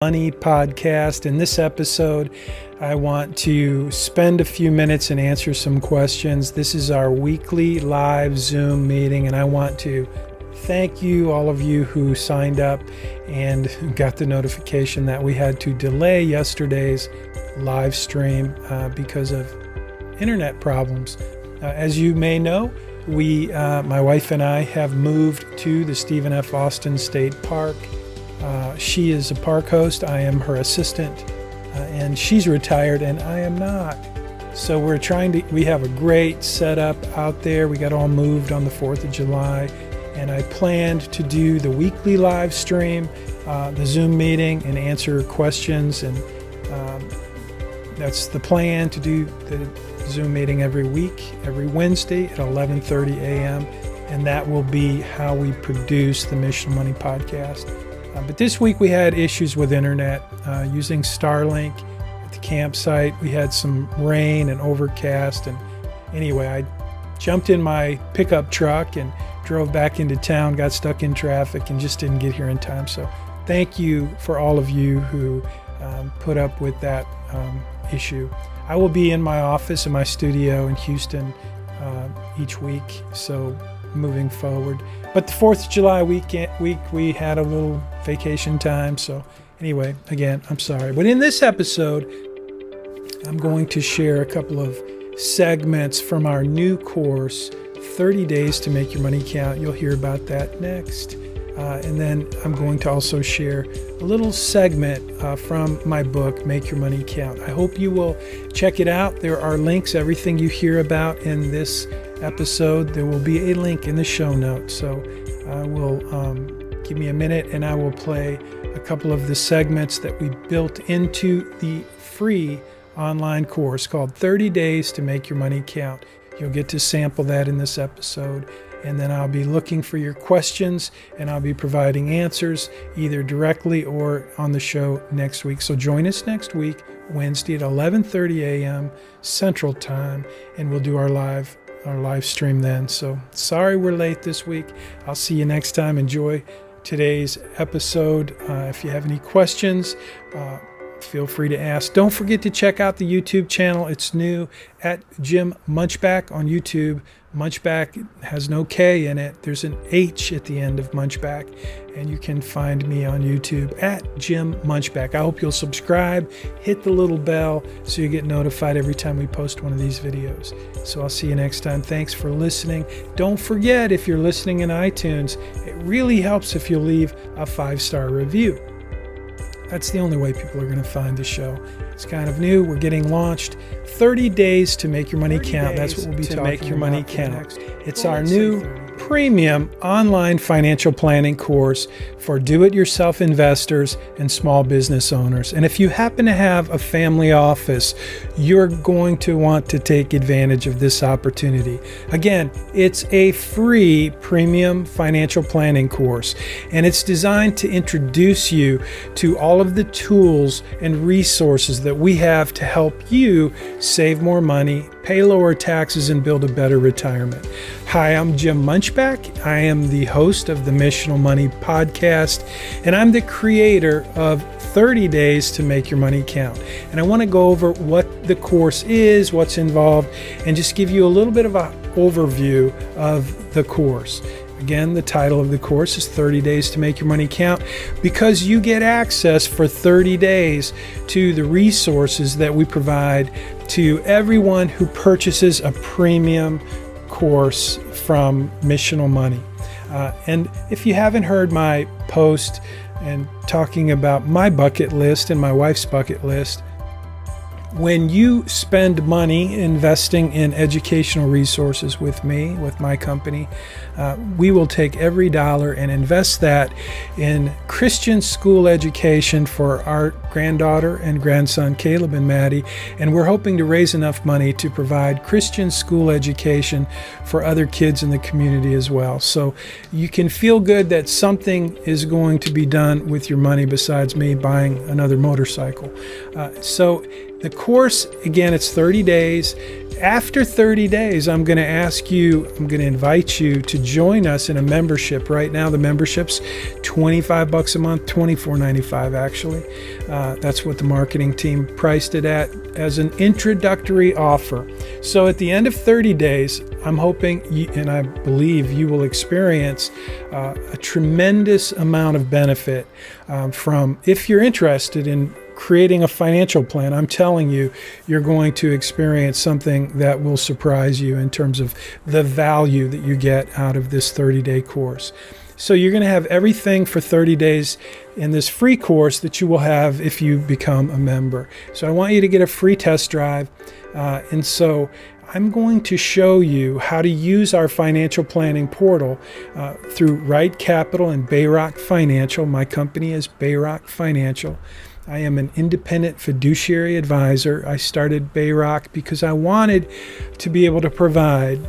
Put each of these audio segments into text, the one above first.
Money podcast. In this episode, I want to spend a few minutes and answer some questions. This is our weekly live Zoom meeting, and I want to thank you, all of you who signed up and got the notification that we had to delay yesterday's live stream because of internet problems. As you may know, my wife and I have moved to the Stephen F. Austin State Park. She is a park host. I am her assistant, and she's retired, and I am not. So we have a great setup out there. We got all moved on the 4th of July, and I planned to do the weekly live stream, the Zoom meeting, and answer questions. And that's the plan, to do the Zoom meeting every week, every Wednesday at 11:30 a.m. And that will be how we produce the Missional Money podcast. But this week we had issues with internet using Starlink at the campsite. We had some rain and overcast. And anyway, I jumped in my pickup truck and drove back into town, got stuck in traffic, and just didn't get here in time. So thank you for all of you who put up with that issue. I will be in my office, in my studio in Houston each week, so moving forward. But the 4th of July week, we had a little vacation time. So anyway, again, I'm sorry. But in this episode, I'm going to share a couple of segments from our new course, 30 Days to Make Your Money Count. You'll hear about that next. And then I'm going to also share a little segment from my book, Make Your Money Count. I hope you will check it out. There are links, everything you hear about in this episode. There will be a link in the show notes. So I will give me a minute and I will play a couple of the segments that we built into the free online course called 30 Days to Make Your Money Count. You'll get to sample that in this episode. And then I'll be looking for your questions, and I'll be providing answers either directly or on the show next week. So join us next week, Wednesday at 11:30 a.m. Central Time, and we'll do our live stream then. So sorry we're late this week. I'll see you next time. Enjoy today's episode. If you have any questions, feel free to ask. Don't forget to check out the YouTube channel. It's new, at Jim Munchback on YouTube. Munchback has no K in it. There's an H at the end of Munchback, and you can find me on YouTube at Jim Munchback. I hope you'll subscribe, hit the little bell so you get notified every time we post one of these videos. So I'll see you next time. Thanks for listening. Don't forget, if you're listening in iTunes, it really helps if you leave a 5-star review. That's the only way people are going to find the show. It's kind of new. We're getting launched. 30 Days to Make Your Money Count. That's what we'll be talking about. To Make Your Money Count. It's our new premium online financial planning course for do-it-yourself investors and small business owners. And if you happen to have a family office, you're going to want to take advantage of this opportunity. Again, it's a free premium financial planning course, and it's designed to introduce you to all of the tools and resources that we have to help you save more money, pay lower taxes, and build a better retirement. Hi, I'm Jim Munchback. I am the host of the Missional Money podcast, and I'm the creator of 30 Days to Make Your Money Count. And I want to go over what the course is, what's involved, and just give you a little bit of an overview of the course. Again, the title of the course is 30 Days to Make Your Money Count, because you get access for 30 days to the resources that we provide to everyone who purchases a premium course from Missional Money. And if you haven't heard my post and talking about my bucket list and my wife's bucket list, when you spend money investing in educational resources with me, with my company, we will take every dollar and invest that in Christian school education for our granddaughter and grandson, Caleb and Maddie. And we're hoping to raise enough money to provide Christian school education for other kids in the community as well. So you can feel good that something is going to be done with your money besides me buying another motorcycle. So The course, again, it's 30 days. After 30 days, I'm going to invite you to join us in a membership. Right now, the membership's $25 a month, $24.95 actually. That's what the marketing team priced it at as an introductory offer. So at the end of 30 days, I'm hoping, and I believe you will experience a tremendous amount of benefit from, if you're interested in creating a financial plan. I'm telling you, you're going to experience something that will surprise you in terms of the value that you get out of this 30-day course. So you're going to have everything for 30 days in this free course that you will have if you become a member. So I want you to get a free test drive. And so I'm going to show you how to use our financial planning portal through Wright Capital and Bayrock Financial. My company is Bayrock Financial. I am an independent fiduciary advisor. I started Bayrock because I wanted to be able to provide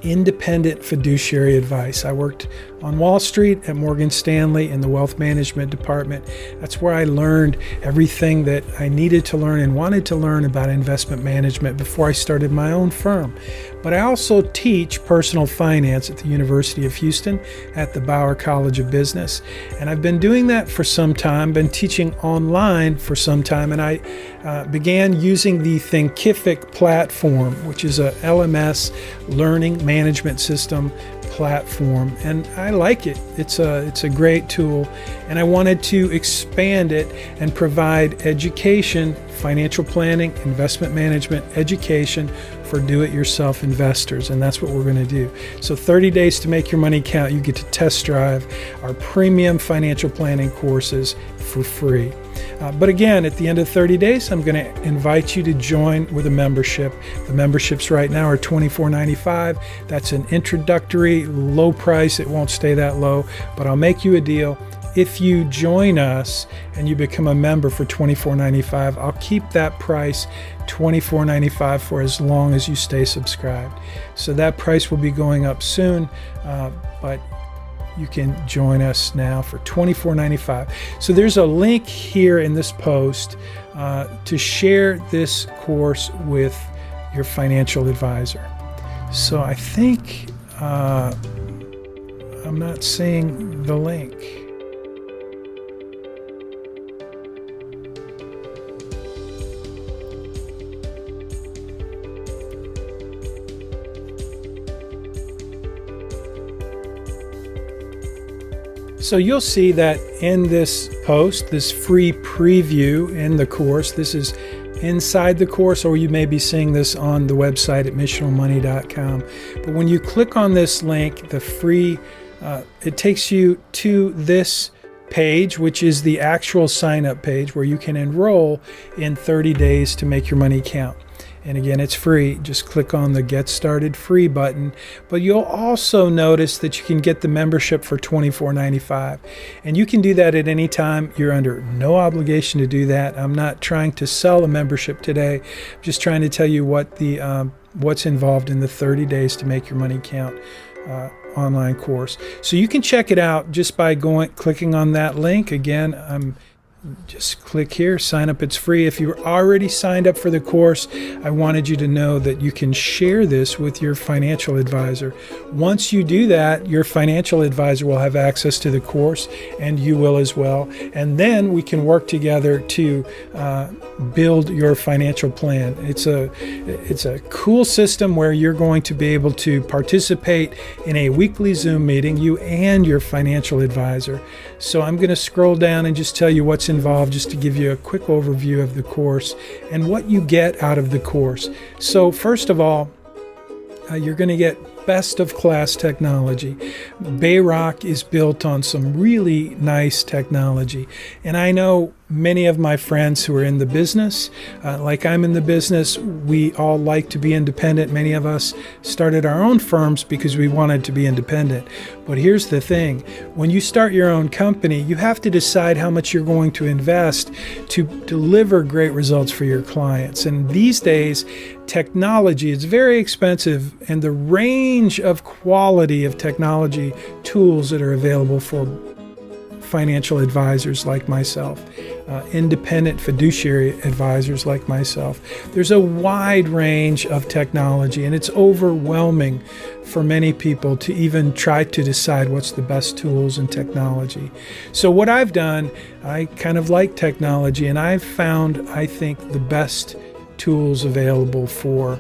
independent fiduciary advice. I worked on Wall Street at Morgan Stanley in the wealth management department. That's where I learned everything that I needed to learn and wanted to learn about investment management before I started my own firm. But I also teach personal finance at the University of Houston at the Bauer College of Business. And I've been doing that for some time, been teaching online for some time, and I began using the Thinkific platform, which is a LMS learning management system platform, and I like it. It's a great tool, and I wanted to expand it and provide education, financial planning, investment management education for do-it-yourself investors, and that's what we're going to do. So 30 days to make your money count. You get to test drive our premium financial planning courses for free. But again, at the end of 30 days, I'm going to invite you to join with a membership. The memberships right now are $24.95. That's an introductory low price. It won't stay that low, but I'll make you a deal. If you join us and you become a member for $24.95, I'll keep that price $24.95 for as long as you stay subscribed. So that price will be going up soon, but you can join us now for $24.95. So there's a link here in this post to share this course with your financial advisor. So I think I'm not seeing the link. So you'll see that in this post, this free preview in the course, this is inside the course, or you may be seeing this on the website at missionalmoney.com. But when you click on this link, the free, it takes you to this page, which is the actual sign-up page where you can enroll in 30 days to make your money count. And again, it's free. Just click on the Get Started Free button. But you'll also notice that you can get the membership for $24.95. And you can do that at any time. You're under no obligation to do that. I'm not trying to sell a membership today. I'm just trying to tell you what what's involved in the 30 days to make your money count online course. So you can check it out just by clicking on that link. Again, just click here, sign up, it's free. If you're already signed up for the course, I wanted you to know that you can share this with your financial advisor. Once you do that, your financial advisor will have access to the course, and you will as well. And then we can work together to build your financial plan. It's a cool system where you're going to be able to participate in a weekly Zoom meeting, you and your financial advisor. So I'm going to scroll down and just tell you what's involved, just to give you a quick overview of the course and what you get out of the course. So first of all, you're going to get best of class technology. Bayrock is built on some really nice technology. And I know many of my friends who are in the business, like I'm in the business, we all like to be independent. Many of us started our own firms because we wanted to be independent. But here's the thing. When you start your own company, you have to decide how much you're going to invest to deliver great results for your clients. And these days, technology is very expensive, and the range of quality of technology tools that are available for financial advisors like myself, independent fiduciary advisors like myself. There's a wide range of technology, and it's overwhelming for many people to even try to decide what's the best tools and technology. So what I've done, I kind of like technology, and I've found, I think, the best tools available for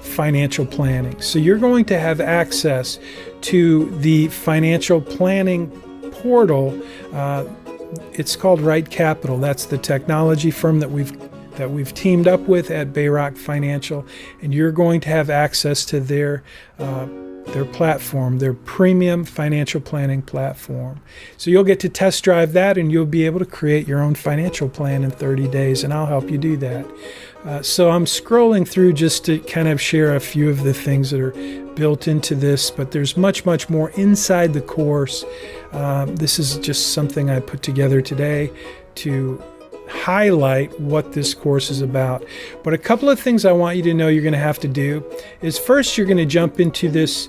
financial planning. So you're going to have access to the financial planning portal. It's called Right Capital. That's the technology firm that we've teamed up with at Bayrock Financial, and you're going to have access to their platform, their premium financial planning platform. So you'll get to test drive that, and you'll be able to create your own financial plan in 30 days, and I'll help you do that. So I'm scrolling through just to kind of share a few of the things that are built into this, but there's much, much more inside the course. This is just something I put together today to highlight what this course is about. But a couple of things I want you to know you're going to have to do is, first, you're going to jump into this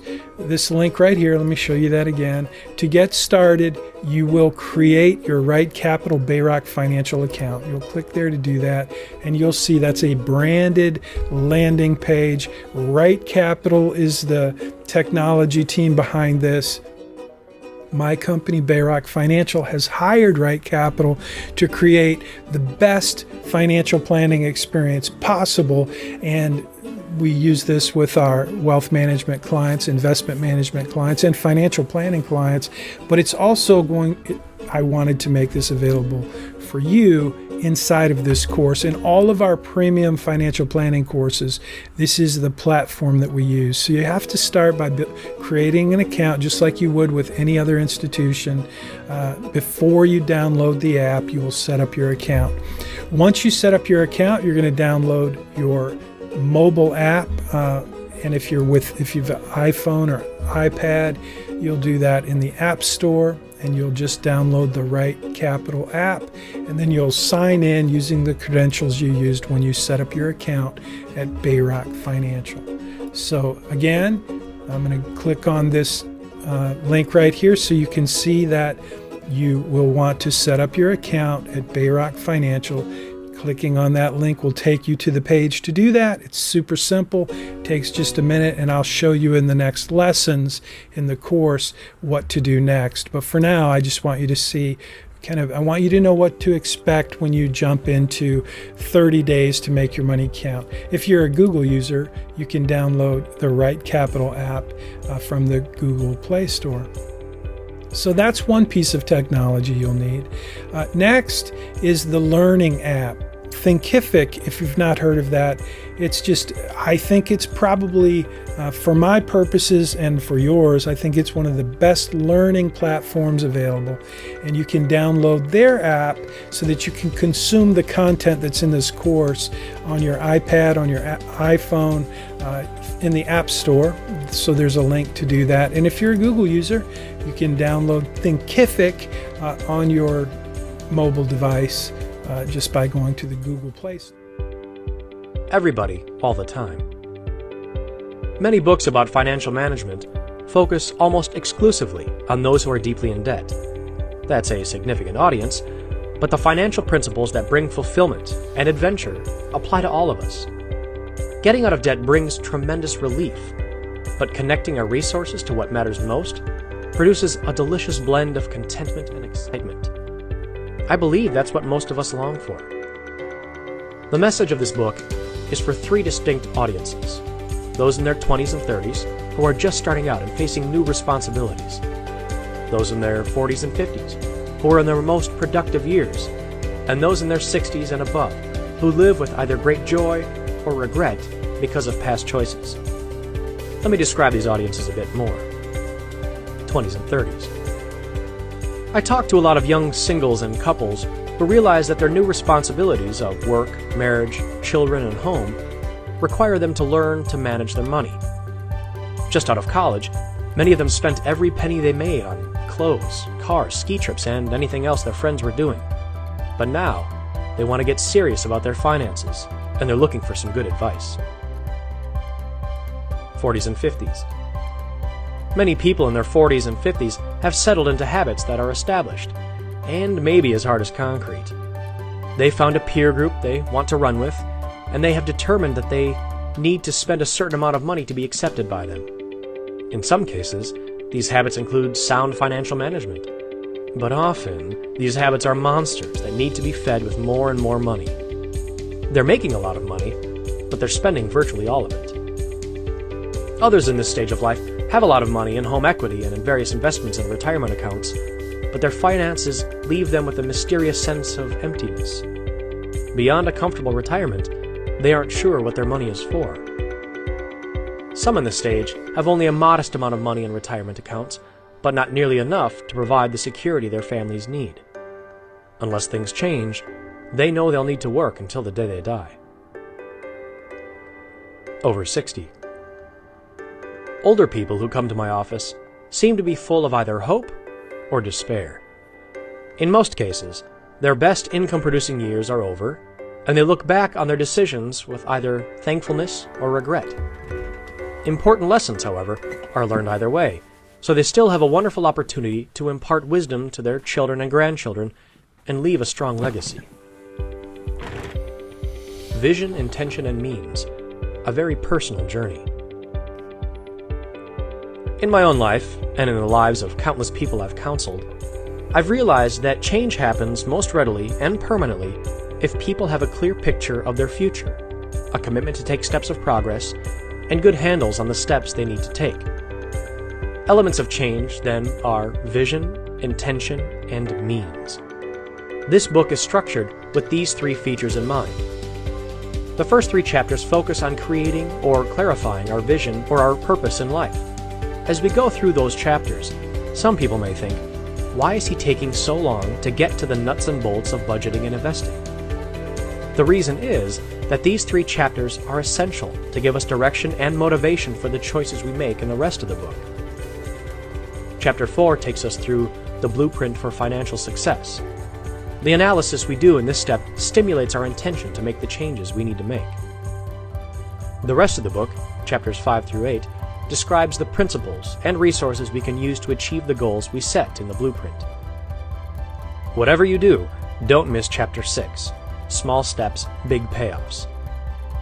link right here. Let me show you that again. To get started, you will create your Right Capital Bayrock Financial account. You'll click there to do that, and you'll see that's a branded landing page. Right Capital is the technology team behind this. My company, Bayrock Financial, has hired Right Capital to create the best financial planning experience possible, and we use this with our wealth management clients, investment management clients, and financial planning clients. But it's also I wanted to make this available for you inside of this course. In all of our premium financial planning courses, this is the platform that we use. So you have to start by creating an account just like you would with any other institution. Before you download the app, you will set up your account. Once you set up your account, you're going to download your mobile app, and if you've an iPhone or iPad, you'll do that in the App Store, and you'll just download the Right Capital app, and then you'll sign in using the credentials you used when you set up your account at Bayrock Financial. So again, I'm going to click on this link right here so you can see that you will want to set up your account at Bayrock Financial. Clicking on that link will take you to the page to do that. It's super simple. It takes just a minute, and I'll show you in the next lessons in the course what to do next. But for now, I just want you to see I want you to know what to expect when you jump into 30 days to make your money count. If you're a Google user, you can download the Right Capital app from the Google Play Store. So that's one piece of technology you'll need. Next is the learning app. Thinkific, if you've not heard of that, I think it's probably, for my purposes and for yours, I think it's one of the best learning platforms available. And you can download their app so that you can consume the content that's in this course on your iPad, on your iPhone, in the App Store. So there's a link to do that. And if you're a Google user, you can download Thinkific on your mobile device just by going to the Google Play Store. Everybody, all the time. Many books about financial management focus almost exclusively on those who are deeply in debt. That's a significant audience, but the financial principles that bring fulfillment and adventure apply to all of us. Getting out of debt brings tremendous relief, but connecting our resources to what matters most produces a delicious blend of contentment and excitement. I believe that's what most of us long for. The message of this book is for three distinct audiences: those in their 20s and 30s who are just starting out and facing new responsibilities, those in their 40s and 50s who are in their most productive years, and those in their 60s and above who live with either great joy or regret because of past choices. Let me describe these audiences a bit more. 20s and 30s. I talk to a lot of young singles and couples who realize that their new responsibilities of work, marriage, children, and home require them to learn to manage their money. Just out of college, many of them spent every penny they made on clothes, cars, ski trips, and anything else their friends were doing. But now, they want to get serious about their finances, and they're looking for some good advice. 40s and 50s. Many people in their 40s and 50s have settled into habits that are established, and maybe as hard as concrete. They found a peer group they want to run with, and they have determined that they need to spend a certain amount of money to be accepted by them. In some cases, these habits include sound financial management. But often, these habits are monsters that need to be fed with more and more money. They're making a lot of money, but they're spending virtually all of it. Others in this stage of life have a lot of money in home equity and in various investments and retirement accounts, but their finances leave them with a mysterious sense of emptiness. Beyond a comfortable retirement, they aren't sure what their money is for. Some in this stage have only a modest amount of money in retirement accounts, but not nearly enough to provide the security their families need. Unless things change, they know they'll need to work until the day they die. Over 60. Older people who come to my office seem to be full of either hope or despair. In most cases, their best income-producing years are over, and they look back on their decisions with either thankfulness or regret. Important lessons, however, are learned either way, so they still have a wonderful opportunity to impart wisdom to their children and grandchildren and leave a strong legacy. Vision, intention, and means. A very personal journey. In my own life, and in the lives of countless people I've counseled, I've realized that change happens most readily and permanently if people have a clear picture of their future, a commitment to take steps of progress, and good handles on the steps they need to take. Elements of change, then, are vision, intention, and means. This book is structured with these three features in mind. The first three chapters focus on creating or clarifying our vision or our purpose in life. As we go through those chapters, some people may think, why is he taking so long to get to the nuts and bolts of budgeting and investing? The reason is that these three chapters are essential to give us direction and motivation for the choices we make in the rest of the book. Chapter 4 takes us through the blueprint for financial success. The analysis we do in this step stimulates our intention to make the changes we need to make. The rest of the book, chapters 5 through 8, describes the principles and resources we can use to achieve the goals we set in the blueprint. Whatever you do, don't miss Chapter 6, Small Steps, Big Payoffs.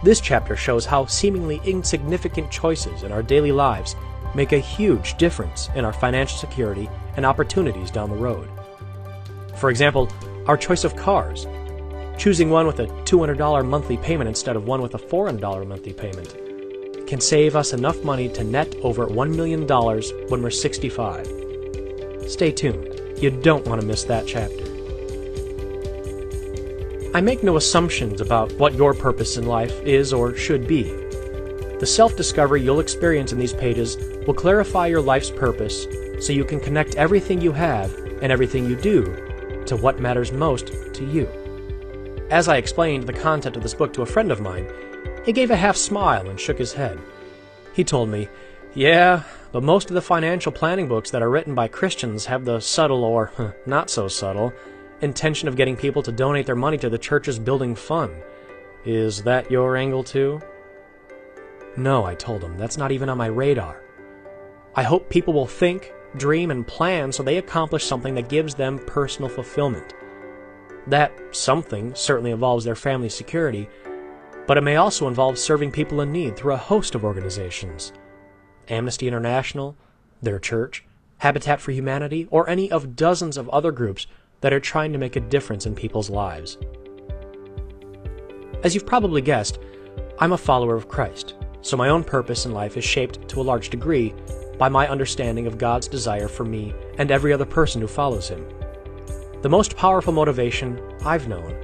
This chapter shows how seemingly insignificant choices in our daily lives make a huge difference in our financial security and opportunities down the road. For example, our choice of cars. Choosing one with a $200 monthly payment instead of one with a $400 monthly payment can save us enough money to net over $1 million when we're 65. Stay tuned. You don't want to miss that chapter. I make no assumptions about what your purpose in life is or should be. The self-discovery you'll experience in these pages will clarify your life's purpose so you can connect everything you have and everything you do to what matters most to you. As I explained the content of this book to a friend of mine, he gave a half smile and shook his head. He told me, "Yeah, but most of the financial planning books that are written by Christians have the subtle or not so subtle intention of getting people to donate their money to the church's building fund. Is that your angle too?" "No," I told him, "that's not even on my radar. I hope people will think, dream, and plan so they accomplish something that gives them personal fulfillment. That something certainly involves their family security, but it may also involve serving people in need through a host of organizations. Amnesty International, their church, Habitat for Humanity, or any of dozens of other groups that are trying to make a difference in people's lives." As you've probably guessed, I'm a follower of Christ, so my own purpose in life is shaped to a large degree by my understanding of God's desire for me and every other person who follows Him. The most powerful motivation I've known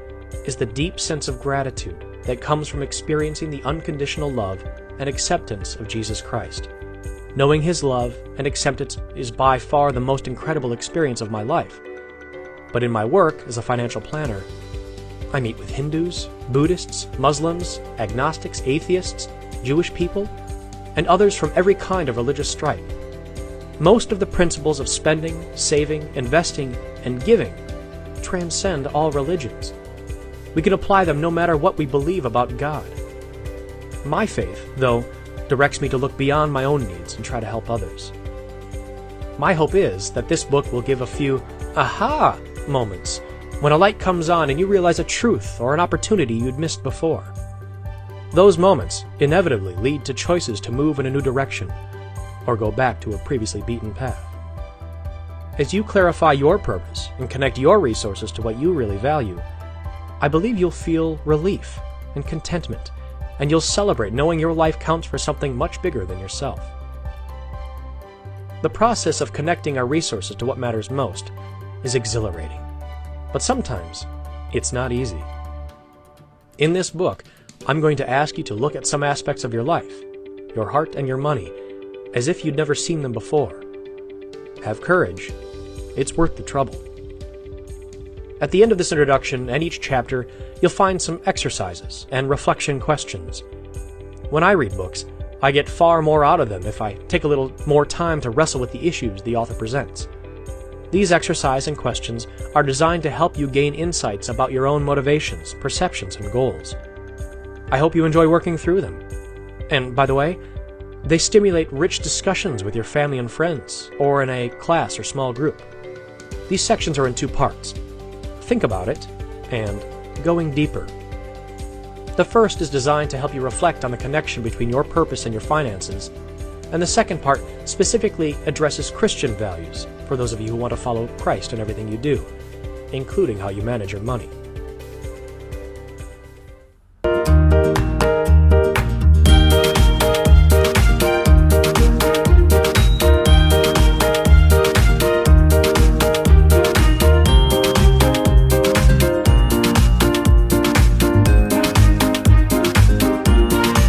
is the deep sense of gratitude that comes from experiencing the unconditional love and acceptance of Jesus Christ. Knowing His love and acceptance is by far the most incredible experience of my life. But in my work as a financial planner, I meet with Hindus, Buddhists, Muslims, agnostics, atheists, Jewish people, and others from every kind of religious stripe. Most of the principles of spending, saving, investing, and giving transcend all religions. We can apply them no matter what we believe about God. My faith, though, directs me to look beyond my own needs and try to help others. My hope is that this book will give a few aha moments when a light comes on and you realize a truth or an opportunity you'd missed before. Those moments inevitably lead to choices to move in a new direction or go back to a previously beaten path. As you clarify your purpose and connect your resources to what you really value, I believe you'll feel relief and contentment, and you'll celebrate knowing your life counts for something much bigger than yourself. The process of connecting our resources to what matters most is exhilarating, but sometimes it's not easy. In this book, I'm going to ask you to look at some aspects of your life, your heart and your money, as if you'd never seen them before. Have courage. It's worth the trouble. At the end of this introduction and each chapter, you'll find some exercises and reflection questions. When I read books, I get far more out of them if I take a little more time to wrestle with the issues the author presents. These exercises and questions are designed to help you gain insights about your own motivations, perceptions, and goals. I hope you enjoy working through them. And by the way, they stimulate rich discussions with your family and friends, or in a class or small group. These sections are in 2 parts. Think about it, and going deeper. The first is designed to help you reflect on the connection between your purpose and your finances, and the second part specifically addresses Christian values for those of you who want to follow Christ in everything you do, including how you manage your money.